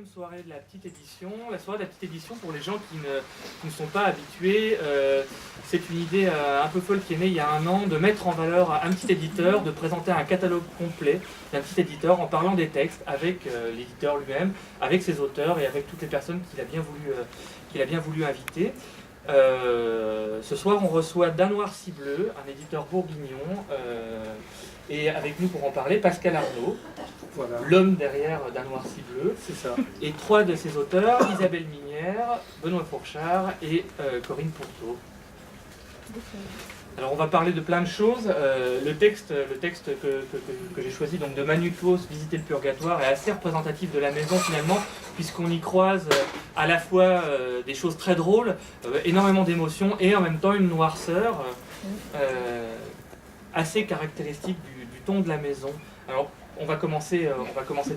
deuxième soirée de la petite édition. La soirée de la petite édition, pour les gens qui ne sont pas habitués, c'est une idée un peu folle qui est née il y a un an, de mettre en valeur un petit éditeur, de présenter un catalogue complet d'un petit éditeur en parlant des textes avec l'éditeur lui-même, avec ses auteurs et avec toutes les personnes qu'il a bien voulu inviter. Ce soir, on reçoit D'un Noir Si Bleu, un éditeur bourguignon, et avec nous pour en parler, Pascal Arnaud, voilà, l'homme derrière D'un Noir Si Bleu. C'est ça. Et trois de ses auteurs, Isabelle Minière, Benoît Fourchard et Corinne Pourteau. Alors on va parler de plein de choses. Le texte que j'ai choisi, donc de Manu Claus, Visiter le Purgatoire, est assez représentatif de la maison finalement, puisqu'on y croise à la fois des choses très drôles, énormément d'émotions, et en même temps une noirceur assez caractéristique du ton de la maison. Alors on va commencer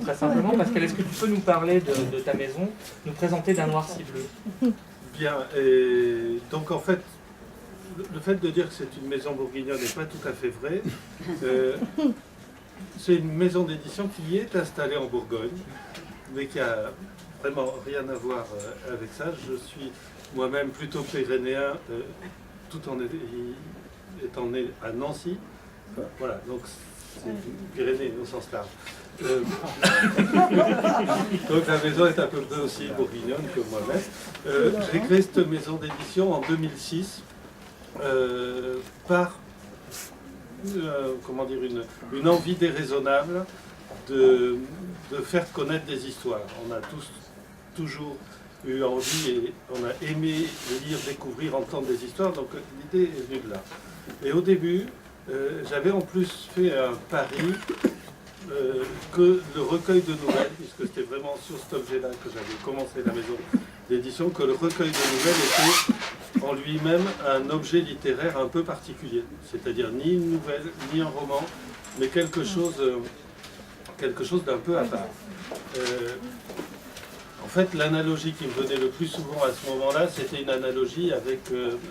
très simplement. Pascal, est-ce que tu peux nous parler de ta maison, nous présenter D'un Noir Si Bleu? Bien, et donc en fait, le fait de dire que c'est une maison bourguignonne n'est pas tout à fait vrai. C'est une maison d'édition qui est installée en Bourgogne, mais qui a vraiment rien à voir avec ça. Je suis moi-même plutôt pyrénéen, tout en étant né à Nancy. Enfin, voilà, donc c'est Pyrénées au sens large. Donc la maison est à peu près aussi bourguignonne que moi-même. J'ai créé cette maison d'édition en 2006. Par comment dire, une envie déraisonnable de faire connaître des histoires. On a tous toujours eu envie et on a aimé lire, découvrir, entendre des histoires, donc l'idée est venue de là. Et au début, j'avais en plus fait un pari que le recueil de nouvelles, puisque c'était vraiment sur cet objet-là que j'avais commencé la maison d'édition, que le recueil de nouvelles était en lui-même un objet littéraire un peu particulier, c'est-à-dire ni une nouvelle, ni un roman, mais quelque chose d'un peu à part. En fait, l'analogie qui me venait le plus souvent à ce moment-là, c'était une analogie avec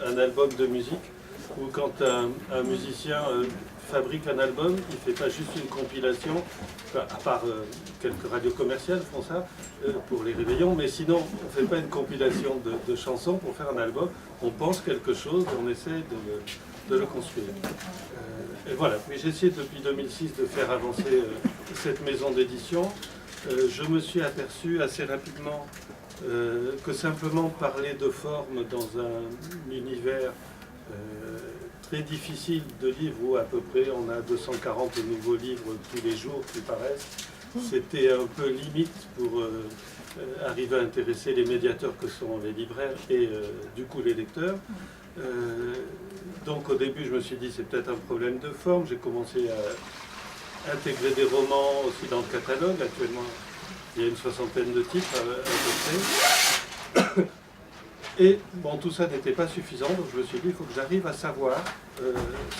un album de musique, où quand un musicien fabrique un album, il ne fait pas juste une compilation, enfin, à part quelques radios commerciales font ça pour les réveillons, mais sinon on ne fait pas une compilation de chansons pour faire un album, on pense quelque chose, on essaie de le construire. Et voilà, puis j'ai essayé depuis 2006 de faire avancer cette maison d'édition. Je me suis aperçu assez rapidement que simplement parler de forme dans un univers très difficile de livres où à peu près on a 240 nouveaux livres tous les jours qui paraissent, c'était un peu limite pour arriver à intéresser les médiateurs que sont les libraires et du coup les lecteurs. Donc au début je me suis dit c'est peut-être un problème de forme, j'ai commencé à intégrer des romans aussi dans le catalogue. Actuellement il y a une soixantaine de titres à peu près. Et bon, tout ça n'était pas suffisant, donc je me suis dit, il faut que j'arrive à savoir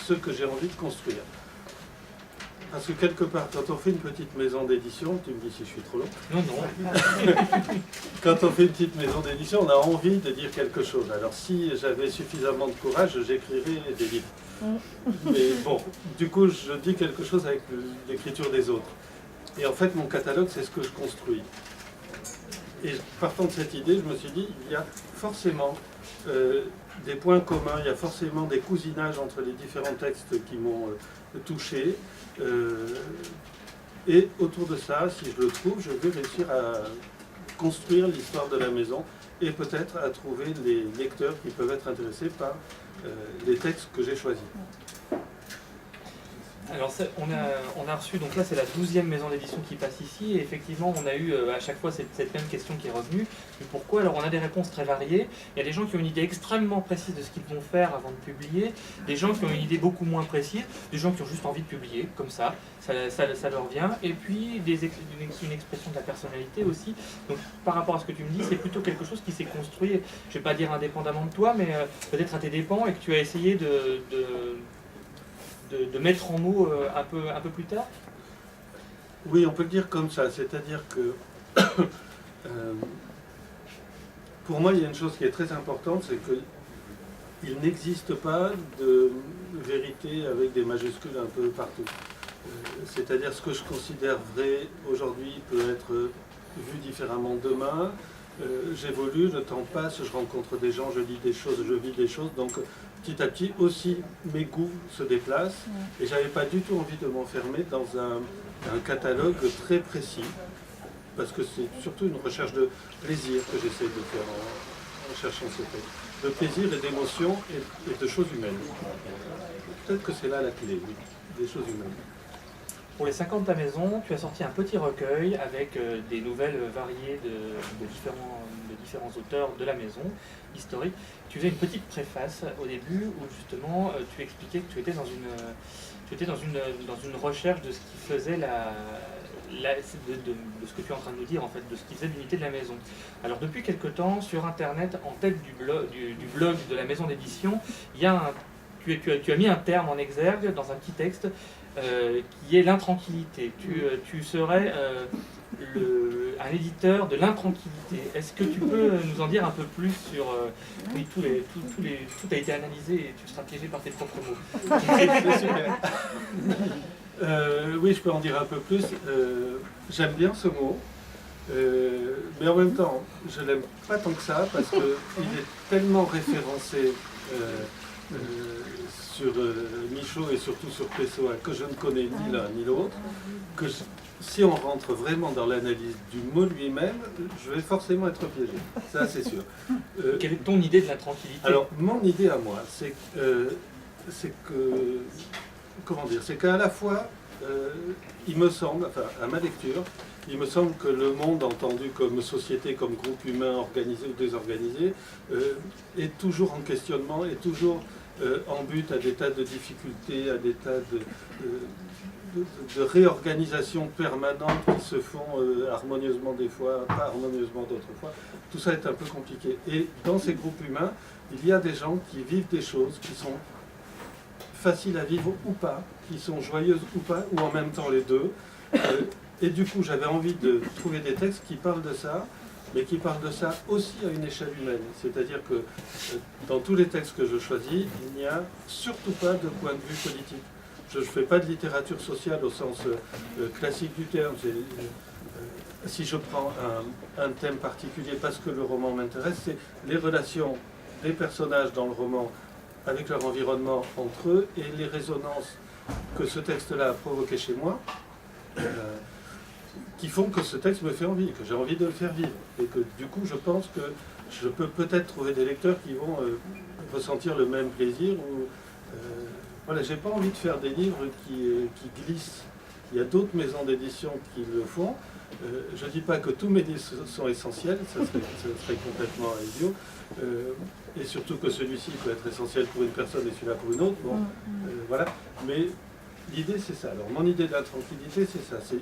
ce que j'ai envie de construire. Parce que quelque part, quand on fait une petite maison d'édition, tu me dis si je suis trop long. Non, non. Quand on fait une petite maison d'édition, on a envie de dire quelque chose. Alors si j'avais suffisamment de courage, j'écrirais des livres. Mais bon, du coup, je dis quelque chose avec l'écriture des autres. Et en fait, mon catalogue, c'est ce que je construis. Et partant de cette idée, je me suis dit, il y a forcément des points communs, il y a forcément des cousinages entre les différents textes qui m'ont touché. Et autour de ça, si je le trouve, je vais réussir à construire l'histoire de la maison et peut-être à trouver les lecteurs qui peuvent être intéressés par les textes que j'ai choisis. Alors on a reçu, donc là c'est la 12e maison d'édition qui passe ici, et effectivement on a eu à chaque fois cette même question qui est revenue. Mais pourquoi? Alors on a des réponses très variées. Il y a des gens qui ont une idée extrêmement précise de ce qu'ils vont faire avant de publier, des gens qui ont une idée beaucoup moins précise, des gens qui ont juste envie de publier, comme ça leur vient, et puis une expression de la personnalité aussi. Donc par rapport à ce que tu me dis, c'est plutôt quelque chose qui s'est construit, je ne vais pas dire indépendamment de toi, mais peut-être à tes dépens, et que tu as essayé de mettre en mots un peu plus tard? Oui, on peut le dire comme ça, c'est-à-dire que pour moi il y a une chose qui est très importante, c'est qu'il n'existe pas de vérité avec des majuscules un peu partout. C'est-à-dire ce que je considère vrai aujourd'hui peut être vu différemment demain. J'évolue, le temps passe, je rencontre des gens, je lis des choses, je vis des choses. Donc petit à petit aussi mes goûts se déplacent. Et j'avais pas du tout envie de m'enfermer dans un catalogue très précis. Parce que c'est surtout une recherche de plaisir que j'essaie de faire en cherchant ce texte. De plaisir et d'émotion et de choses humaines. Peut-être que c'est là la clé, oui, des choses humaines. Pour les 50 de ta maison, tu as sorti un petit recueil avec des nouvelles variées de différents auteurs de la maison, historiques. Tu faisais une petite préface au début où justement tu expliquais que tu étais dans une recherche de ce qui faisait de ce que tu es en train de nous dire en fait, de ce qui faisait l'unité de la maison. Alors depuis quelque temps, sur internet, en tête du blog de la maison d'édition, il y a tu as mis un terme en exergue dans un petit texte qui est l'intranquillité. Tu serais un éditeur de l'intranquillité. Est-ce que tu peux nous en dire un peu plus sur... oui, tout a été analysé et tu seras piégé par tes propres mots. C'est super. Oui, je peux en dire un peu plus. J'aime bien ce mot, mais en même temps, je l'aime pas tant que ça parce qu'il est tellement référencé sur Michaud et surtout sur Pessoa que je ne connais ni l'un ni l'autre, que si on rentre vraiment dans l'analyse du mot lui-même, je vais forcément être piégé. Ça, c'est sûr. Quelle est ton idée de la tranquillité? Alors, mon idée à moi, c'est que comment dire, c'est qu'à la fois, il me semble, enfin à ma lecture, il me semble que le monde entendu comme société, comme groupe humain organisé ou désorganisé, est toujours en questionnement, est toujours en but à des tas de difficultés, à des tas de réorganisation permanente qui se font harmonieusement des fois, pas harmonieusement d'autres fois. Tout ça est un peu compliqué. Et dans ces groupes humains, il y a des gens qui vivent des choses qui sont faciles à vivre ou pas, qui sont joyeuses ou pas, ou en même temps les deux. Et du coup, j'avais envie de trouver des textes qui parlent de ça, mais qui parlent de ça aussi à une échelle humaine. C'est-à-dire que dans tous les textes que je choisis, il n'y a surtout pas de point de vue politique. Je ne fais pas de littérature sociale au sens classique du terme. Si je prends un thème particulier parce que le roman m'intéresse, c'est les relations des personnages dans le roman avec leur environnement entre eux et les résonances que ce texte-là a provoqué chez moi, qui font que ce texte me fait envie, que j'ai envie de le faire vivre. Et que du coup, je pense que je peux peut-être trouver des lecteurs qui vont ressentir le même plaisir. Voilà, j'ai pas envie de faire des livres qui glissent. Il y a d'autres maisons d'édition qui le font. Je ne dis pas que tous mes livres sont essentiels, ça serait complètement idiot. Et surtout que celui-ci peut être essentiel pour une personne et celui-là pour une autre. Bon, voilà. Mais l'idée, c'est ça. Alors, mon idée de la tranquillité, c'est ça. C'est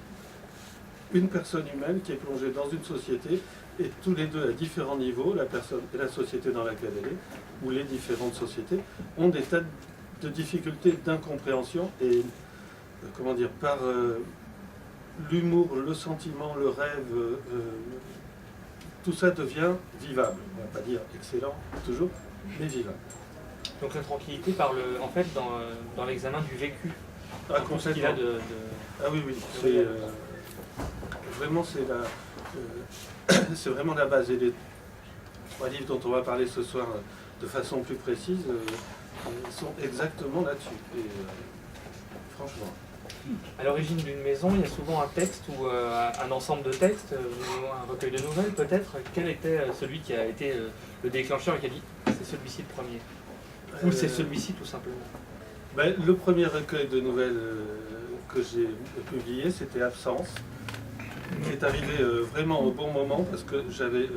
une personne humaine qui est plongée dans une société, et tous les deux à différents niveaux, la personne et la société dans laquelle elle est, ou les différentes sociétés, ont des tas de difficultés d'incompréhension et, comment dire, par l'humour, le sentiment, le rêve, tout ça devient vivable. On ne va pas dire excellent toujours, mais vivable. Donc la tranquillité parle en fait dans l'examen du vécu. Ah, complètement. Ah oui, oui. C'est, vraiment, c'est vraiment la base. Et les 3 livres dont on va parler ce soir de façon plus précise sont exactement là-dessus. Et franchement. À l'origine d'une maison, il y a souvent un texte ou un ensemble de textes, ou un recueil de nouvelles peut-être. Quel était celui qui a été le déclencheur et qui a dit c'est celui-ci le premier? Ou c'est celui-ci tout simplement? Ben, le premier recueil de nouvelles que j'ai publié, c'était Absence, qui est arrivé vraiment au bon moment parce que j'avais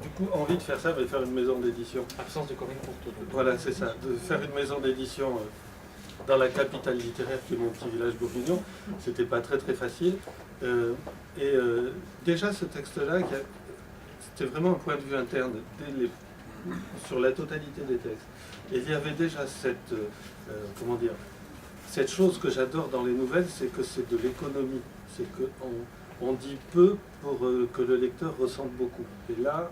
du coup envie de faire ça, mais de faire une maison d'édition. Absence de Corinne Courtauld. Voilà, c'est ça, de faire une maison d'édition dans la capitale littéraire qui est mon petit village bourguignon. C'était pas très très facile. Déjà ce texte-là, c'était vraiment un point de vue interne sur la totalité des textes. Et il y avait déjà cette, comment dire, cette chose que j'adore dans les nouvelles, c'est que c'est de l'économie. C'est qu'on dit peu pour que le lecteur ressente beaucoup. Et là,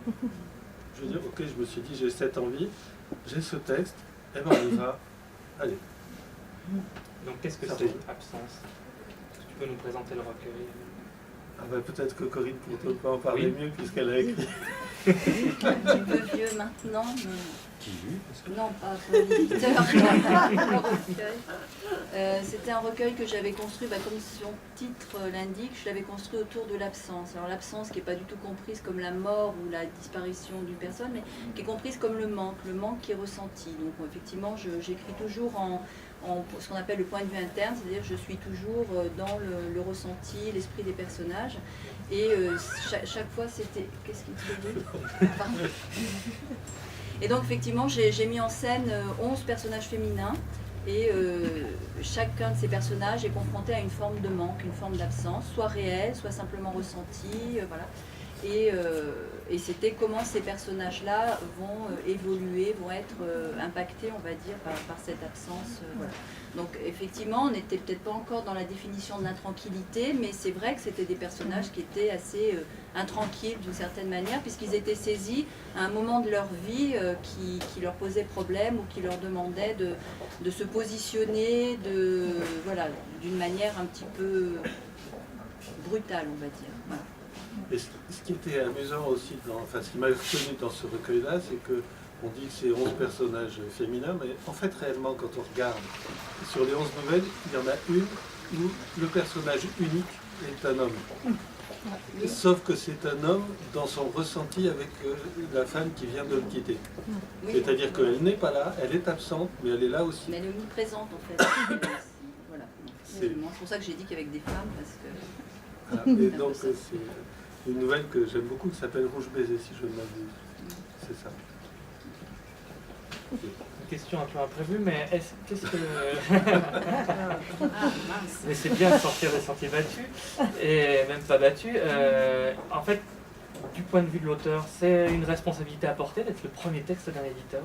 je veux dire, ok, je me suis dit, j'ai cette envie, j'ai ce texte, et ben on y va, allez. Donc qu'est-ce que c'est Absence? Est-ce que tu peux nous présenter le recueil? Ah bah, peut-être que Corinne peut en parler mieux puisqu'elle a écrit. Un petit peu vieux maintenant, mais... Qui vu Non, pas pour l'éditeur, le recueil. C'était un recueil que j'avais construit, comme son titre l'indique, je l'avais construit autour de l'absence. Alors l'absence qui n'est pas du tout comprise comme la mort ou la disparition d'une personne, mais qui est comprise comme le manque qui est ressenti. Donc effectivement, j'écris toujours en ce qu'on appelle le point de vue interne, c'est-à-dire je suis toujours dans le ressenti, l'esprit des personnages. Et chaque fois c'était... Qu'est-ce qu'il te dit ? Pardon. Et donc effectivement j'ai mis en scène 11 personnages féminins et chacun de ces personnages est confronté à une forme de manque, une forme d'absence, soit réelle, soit simplement ressentie, voilà. Et c'était comment ces personnages-là vont évoluer, vont être impactés, on va dire, par cette absence. Voilà. Donc effectivement, on n'était peut-être pas encore dans la définition de l'intranquillité, mais c'est vrai que c'était des personnages qui étaient assez intranquilles d'une certaine manière, puisqu'ils étaient saisis à un moment de leur vie qui leur posait problème ou qui leur demandait de se positionner d'une manière un petit peu brutale, on va dire. Voilà. Et ce qui était amusant aussi, ce qui m'a retenu dans ce recueil-là, c'est qu'on dit que c'est 11 personnages féminins, mais en fait, réellement, quand on regarde, sur les 11 nouvelles, il y en a une où le personnage unique est un homme. Oui. Sauf que c'est un homme dans son ressenti avec la femme qui vient de le quitter. Oui. C'est-à-dire qu'elle n'est pas là, elle est absente, mais elle est là aussi. Mais elle est omniprésente, en fait. Voilà. C'est pour ça que j'ai dit qu'avec des femmes, parce que... Voilà. Et donc, c'est une nouvelle que j'aime beaucoup qui s'appelle Rouge baiser, si je ne m'abuse. C'est ça. Une question un peu imprévue, mais qu'est-ce que... Mais c'est bien de sortir des sentiers battus, et même pas battus. En fait, du point de vue de l'auteur, c'est une responsabilité à porter d'être le premier texte d'un éditeur.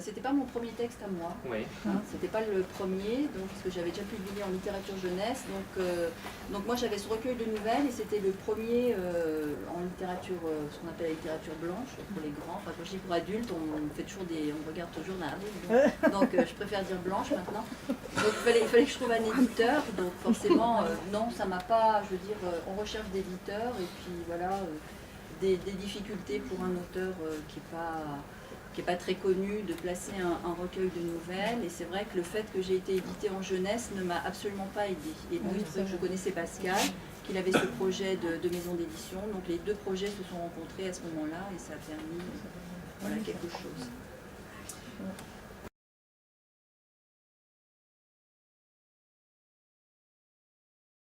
C'était pas mon premier texte à moi, oui. C'était pas le premier, parce que j'avais déjà publié en littérature jeunesse, donc moi j'avais ce recueil de nouvelles et c'était le premier en littérature, ce qu'on appelle la littérature blanche pour les grands, quand je dis pour adultes, on regarde toujours dans la rue, donc je préfère dire blanche maintenant. Donc il fallait que je trouve un éditeur, donc forcément non, ça m'a pas, je veux dire, on recherche d'éditeurs et puis voilà, des difficultés pour un auteur qui n'est pas très connu, de placer un recueil de nouvelles. Et c'est vrai que le fait que j'ai été éditée en jeunesse ne m'a absolument pas aidée. Et donc, c'est que je connaissais Pascal, qu'il avait ce projet de maison d'édition. Donc les deux projets se sont rencontrés à ce moment-là et ça a permis quelque chose.